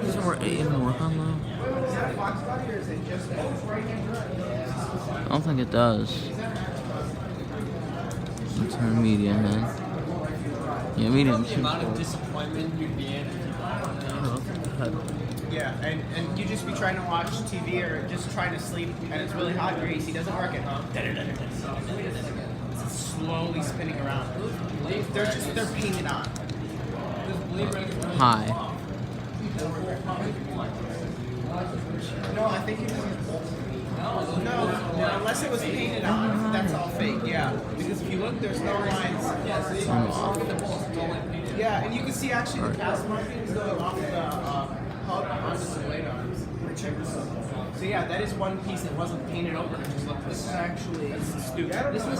Doesn't work even work on low? I don't think it does. Let's turn medium then. Yeah, medium too. The amount of disappointment you'd be in. Yeah, and you just be trying to watch TV or just trying to sleep, and it's really hot grease. He doesn't work at home. It's slowly spinning around. They're painted on. High. No, I think it was. No, unless it was painted on, that's all fake. Yeah, because if you look, there's no lines. Yeah, and you can see actually the cast markings going off the hub onto the blade arms. So yeah, that is one piece that wasn't painted over. It just looked. This is actually stupid. This was